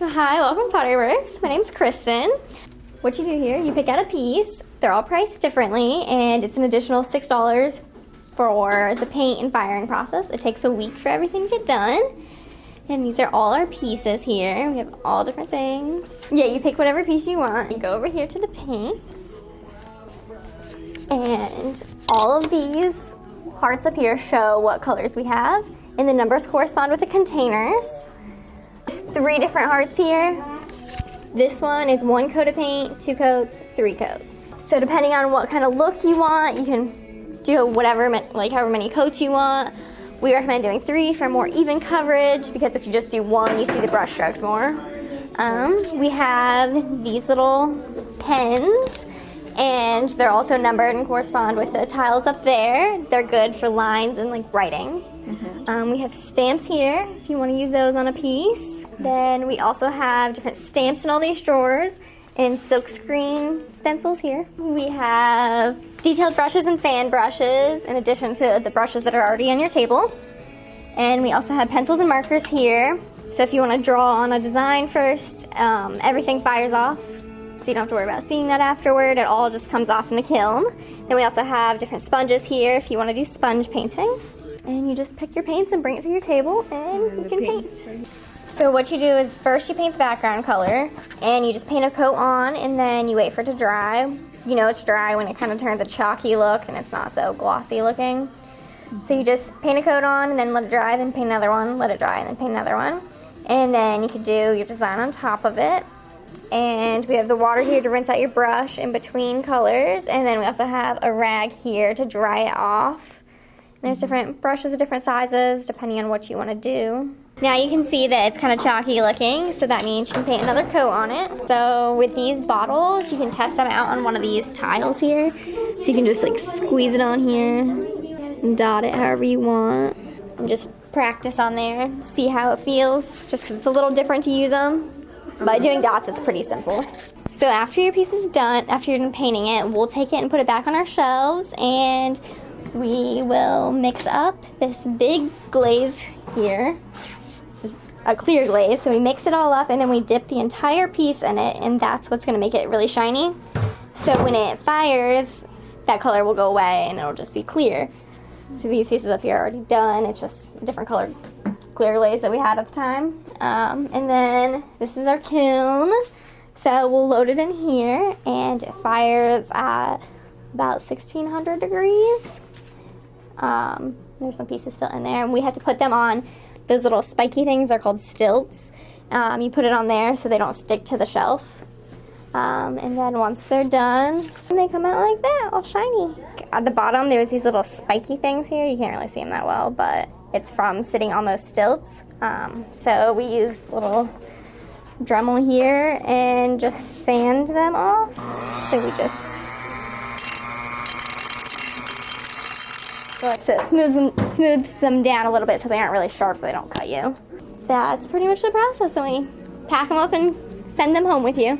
So hi, welcome to Pottery. My name's Kristen. What you do here, you pick out a piece. They're all priced differently, and it's an additional $6 for the paint and firing process. It takes a week for everything to get done. And these are all our pieces here. We have all different things. Yeah, you pick whatever piece you want. You go over here to the paints. And all of these hearts up here show what colors we have. And the numbers correspond with the containers. There's 3 different hearts here. This one is 1 coat of paint, 2 coats, 3 coats. So depending on what kind of look you want, you can do whatever, like however many coats you want. We recommend doing 3 for more even coverage, because if you just do 1, you see the brush strokes more. We have these little pens, and they're also numbered and correspond with the tiles up there. They're good for lines and like writing. We have stamps here if you want to use those on a piece. Then we also have different stamps in all these drawers and silk screen stencils here. We have detailed brushes and fan brushes in addition to the brushes that are already on your table. And we also have pencils and markers here. So if you want to draw on a design first, everything fires off. So you don't have to worry about seeing that afterward. It all just comes off in the kiln. Then we also have different sponges here if you want to do sponge painting. And you just pick your paints and bring it to your table and you can paint. So what you do is first you paint the background color and you just paint a coat on and then you wait for it to dry. You know it's dry when it kind of turns a chalky look and it's not so glossy looking. So you just paint a coat on and then let it dry, then paint another one, let it dry, and then paint another one. And then you could do your design on top of it. And we have the water here to rinse out your brush in between colors. And then we also have a rag here to dry it off. There's different brushes of different sizes depending on what you want to do. Now you can see that it's kind of chalky looking, so that means you can paint another coat on it. So with these bottles, you can test them out on one of these tiles here. So you can just like squeeze it on here and dot it however you want. And just practice on there, see how it feels, just because it's a little different to use them. By doing dots, it's pretty simple. So after your piece is done, after you're done painting it, we'll take it and put it back on our shelves, and we will mix up this big glaze here. This is a clear glaze, so we mix it all up and then we dip the entire piece in it, and that's what's going to make it really shiny. So when it fires, that color will go away and it'll just be clear. So these pieces up here are already done. It's just a different color clear glaze that we had at the time. And then this is our kiln. So we'll load it in here and it fires at about 1600 degrees. There's some pieces still in there, and we have to put them on those little spiky things. They're called stilts. You put it on there so they don't stick to the shelf. And then once they're done, they come out like that, all shiny. At the bottom, there's these little spiky things here. You can't really see them that well, but it's from sitting on those stilts. So we use a little Dremel here and just sand them off. So we just so it smooths them down a little bit so they aren't really sharp, so they don't cut you. That's pretty much the process. And we pack them up and send them home with you.